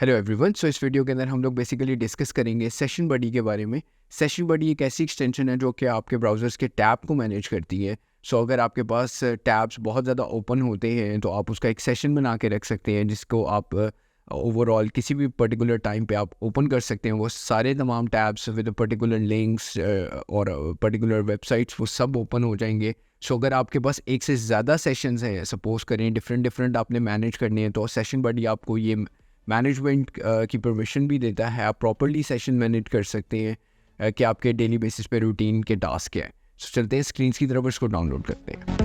Hello everyone. सो इस video के अंदर हम लोग बेसिकली डिस्कस करेंगे सेशन बडी के बारे में। सेशन बडी एक ऐसी एक्सटेंशन है जो कि आपके ब्राउज़र्स के टैब को मैनेज करती है। सो अगर आपके पास टैब्स बहुत ज़्यादा ओपन होते हैं तो आप उसका एक सेशन बना के रख सकते हैं जिसको आप ओवरऑल किसी भी पर्टिकुलर टाइम पे आप ओपन कर सकते हैं। वो सारे तमाम टैब्स विद पर्टिकुलर लिंक्स और पर्टिकुलर वेबसाइट्स वो सब ओपन हो जाएंगे। सो अगर आपके पास एक से ज़्यादा सेशंस हैं, सपोज करें डिफरेंट डिफरेंट आपने मैनेज करने हैं, तो सेशन बडी आपको ये मैनेजमेंट की परमिशन भी देता है। आप प्रॉपर्ली सेशन मैनेज कर सकते हैं कि आपके डेली बेसिस पे रूटीन के टास्क क्या है। सो चलते हैं स्क्रीन की तरफ, इसको डाउनलोड करते हैं।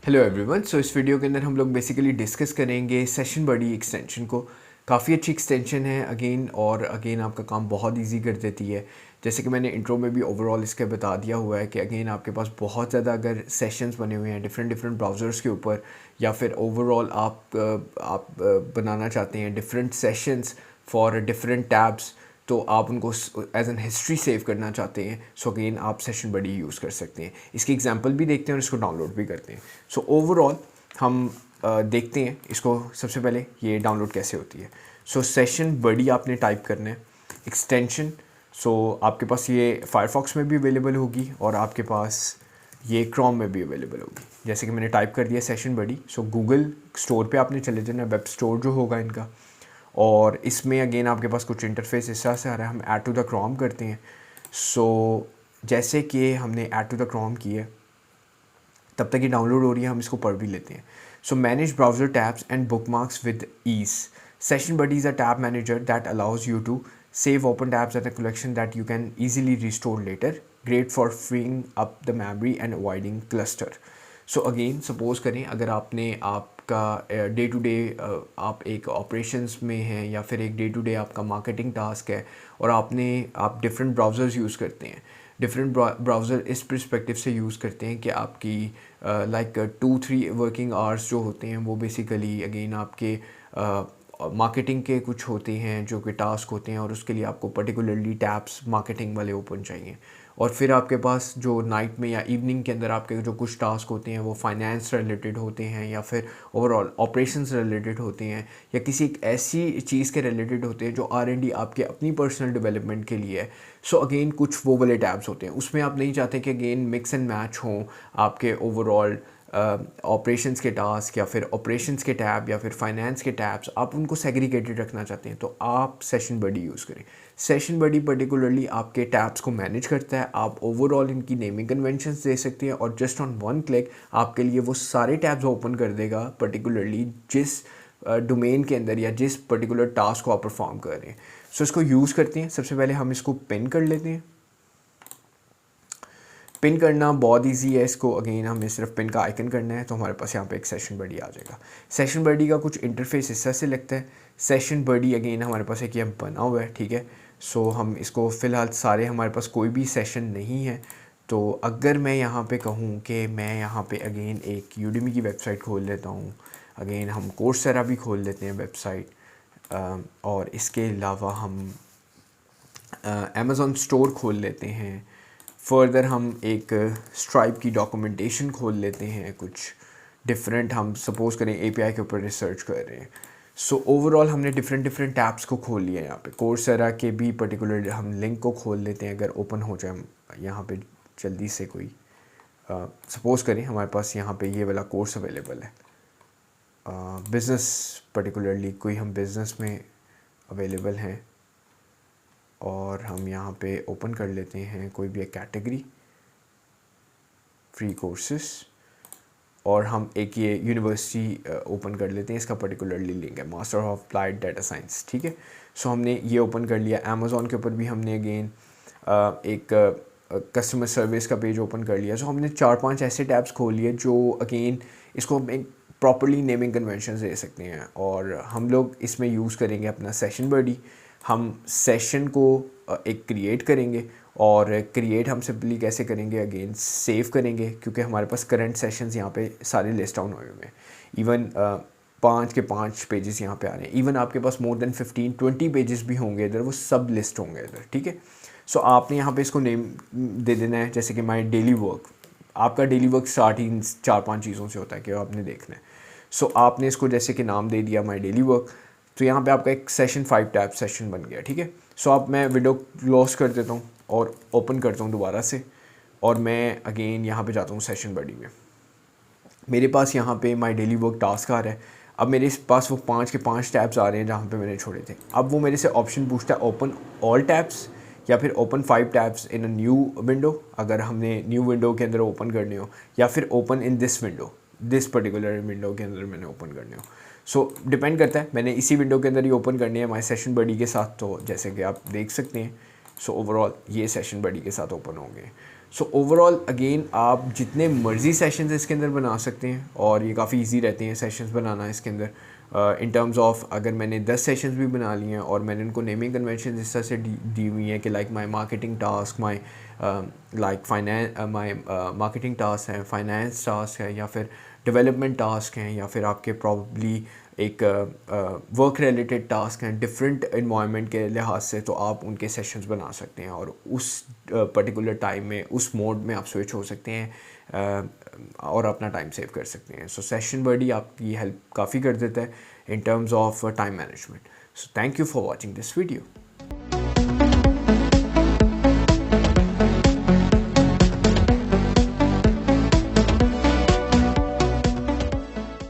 Hello everyone. सो इस वीडियो के अंदर हम लोग बेसिकली डिस्कस करेंगे सेशन बडी एक्सटेंशन को। काफ़ी अच्छी एक्सटेंशन है अगेन आपका काम बहुत इजी कर देती है। जैसे कि मैंने इंट्रो में भी ओवरऑल इसके बता दिया हुआ है कि अगेन आपके पास बहुत ज़्यादा अगर सेशंस बने हुए हैं डिफरेंट डिफरेंट ब्राउज़र्स के ऊपर, या फिर ओवरऑल आप बनाना चाहते हैं different sessions for different tabs, तो आप उनको एज एन हिस्ट्री सेव करना चाहते हैं, सो अगेन आप सेशन बडी यूज़ कर सकते हैं। इसकी एग्जांपल भी देखते हैं और इसको डाउनलोड भी करते हैं। सो ओवरऑल हम देखते हैं इसको। सबसे पहले ये डाउनलोड कैसे होती है। सो सेशन बडी आपने टाइप करना है एक्सटेंशन। सो आपके पास ये फायरफॉक्स में भी अवेलेबल होगी और आपके पास ये क्रोम में भी अवेलेबल होगी। जैसे कि मैंने टाइप कर दिया सेशन बडी। सो गूगल स्टोर पे आपने चले जाना, वेब स्टोर जो होगा इनका, और इसमें अगेन आपके पास कुछ इंटरफेस इस तरह से आ रहा है। हम ऐड टू द क्रोम करते हैं। सो जैसे कि हमने ऐड टू द क्रोम की है, तब तक ये डाउनलोड हो रही है, हम इसको पढ़ भी लेते हैं। So manage browser tabs and bookmarks with ease. Session buddy is a tab manager that allows you to save open tabs at a collection that you can easily restore later. Great for freeing up the memory and avoiding cluster. So again suppose करें अगर आपका day to day आप एक operations में हैं, या फिर एक डे टू डे आपका मार्केटिंग टास्क है और आप डिफरेंट ब्राउज़र्स यूज़ करते हैं। डिफरेंट ब्राउज़र इस परस्पेक्टिव से यूज़ करते हैं कि आपकी लाइक 2-3 वर्किंग आवर्स जो होते हैं वो बेसिकली अगेन आपके मार्केटिंग के कुछ होते हैं जो कि टास्क होते हैं, और उसके लिए आपको पर्टिकुलरली टैब्स मार्केटिंग वाले ओपन चाहिए। और फिर आपके पास जो नाइट में या इवनिंग के अंदर आपके जो कुछ टास्क होते हैं वो फाइनेंस रिलेटेड होते हैं, या फिर ओवरऑल ऑपरेशंस रिलेटेड होते हैं, या किसी एक ऐसी चीज़ के रिलेटेड होते हैं जो R&D आपके अपनी पर्सनल डेवलपमेंट के लिए है। सो अगेन कुछ वो वाले टैब्स होते हैं, उसमें आप नहीं चाहते कि अगेन मिक्स एंड मैच हों आपके ओवरऑल ऑपरेशंस के टास्क, या फिर ऑपरेशंस के टैब, या फिर फाइनेंस के टैब्स, आप उनको सेग्रीगेटेड रखना चाहते हैं, तो आप सेशन बडी यूज़ करें। सेशन बडी पर्टिकुलरली आपके टैब्स को मैनेज करता है। आप ओवरऑल इनकी नेमिंग कन्वेंशंस दे सकते हैं और जस्ट ऑन वन क्लिक आपके लिए वो सारे टैब्स ओपन कर देगा, पर्टिकुलरली जिस डोमेन के अंदर या जिस पर्टिकुलर टास्क को आप परफॉर्म कर रहे हैं। सो इसको यूज़ करते हैं। सबसे पहले हम इसको पिन कर लेते हैं। पिन करना बहुत इजी है। इसको अगेन हमें सिर्फ पिन का आइकन करना है, तो हमारे पास यहाँ पे एक सेशन बडी आ जाएगा। सेशन बडी का कुछ इंटरफेस इस तरह से लगता है। सेशन बडी अगेन हमारे पास एक ये बना हुआ है, ठीक है। सो हम इसको फ़िलहाल सारे हमारे पास कोई भी सेशन नहीं है, तो अगर मैं यहाँ पे कहूँ कि मैं यहाँ पे अगेन एक यूडेमी की वेबसाइट खोल लेता हूँ, अगेन हम कोर्सेरा भी खोल लेते हैं वेबसाइट, और इसके अलावा हम अमेज़ॉन स्टोर खोल लेते हैं। फर्दर हम एक स्ट्राइप की डॉक्यूमेंटेशन खोल लेते हैं। कुछ डिफरेंट हम सपोज़ करें API के ऊपर रिसर्च कर रहे हैं। सो ओवरऑल हमने डिफरेंट डिफरेंट टैब्स को खोल लिया है। यहाँ पे कोर्सेरा के भी पर्टिकुलर हम लिंक को खोल लेते हैं। अगर ओपन हो जाए यहाँ पे जल्दी से कोई सपोज़ करें हमारे पास यहाँ पे ये वाला कोर्स अवेलेबल है, बिज़नेस पर्टिकुलरली कोई हम बिज़नेस में अवेलेबल हैं, और हम यहाँ पे ओपन कर लेते हैं कोई भी एक कैटेगरी, फ्री कोर्सेस, और हम एक ये यूनिवर्सिटी ओपन कर लेते हैं। इसका पर्टिकुलरली लिंक है master of applied data science, ठीक है। सो हमने ये ओपन कर लिया। अमेज़ॉन के ऊपर भी हमने अगेन एक कस्टमर सर्विस का पेज ओपन कर लिया। सो हमने 4-5 ऐसे टैब्स खोल लिए जो अगेन इसको हम एक प्रॉपरली नेमिंग कन्वेंशन दे सकते हैं, और हम लोग इसमें यूज़ करेंगे अपना सेशन बडी। हम सेशन को एक क्रिएट करेंगे, और क्रिएट हम सिंपली कैसे करेंगे, अगेन सेव करेंगे, क्योंकि हमारे पास करंट सेशंस यहाँ पे सारे लिस्ट डाउन हुए हुए हैं। इवन 5 के 5 पेजेस यहाँ पे आ रहे हैं। इवन आपके पास मोर देन 15-20 पेजेस भी होंगे इधर, वो सब लिस्ट होंगे इधर, ठीक है। सो आपने यहाँ पे इसको नेम दे देना है, जैसे कि माई डेली वर्क। आपका डेली वर्क स्टार्ट ही 4-5 चीज़ों से होता है कि आपने देखना है। सो आपने इसको जैसे कि नाम दे दिया माई डेली वर्क, तो यहाँ पे आपका एक सेशन 5 टैब सेशन बन गया, ठीक है। सो अब मैं विंडो क्लोज कर देता हूँ और ओपन करता हूँ दोबारा से, और मैं अगेन यहाँ पे जाता हूँ सेशन बडी में। मेरे पास यहाँ पे माई डेली वर्क टास्क आ रहा है। अब मेरे पास वो 5 के 5 टैब्स आ रहे हैं जहाँ पे मैंने छोड़े थे। अब वो मेरे से ऑप्शन पूछता है ओपन ऑल टैब्स या फिर open 5 tabs in a new window, अगर हमने न्यू विंडो के अंदर ओपन करने हो, या फिर open in this window, this particular window के अंदर मैंने ओपन करने हो। सो डिपेंड करता है, मैंने इसी विंडो के अंदर ही ओपन करनी है माई सेशन बडी के साथ, तो जैसे कि आप देख सकते हैं। सो ओवरऑल ये सेशन बडी के साथ ओपन होंगे। सो ओवरऑल अगेन आप जितने मर्ज़ी सेशंस इसके अंदर बना सकते हैं, और ये काफ़ी इजी रहते हैं सेशंस बनाना इसके अंदर। इन टर्म्स ऑफ अगर मैंने 10 सेशंस भी बना लिए हैं और मैंने उनको नेमिंग कन्वेंशन इस तरह से दी हुई है कि like my marketing task, my like finance, my marketing task है, फाइनेंस टास्क है, या फिर डेवलपमेंट टास्क हैं, या फिर आपके प्रॉब्ली एक वर्क रिलेटेड टास्क हैं डिफरेंट इन्वायरमेंट के लिहाज से, तो आप उनके सेशंस बना सकते हैं और उस पर्टिकुलर टाइम में उस मोड में आप स्विच हो सकते हैं और अपना टाइम सेव कर सकते हैं। सो सेशन बडी आपकी हेल्प काफ़ी कर देता है in terms of time management. So thank you for watching this video.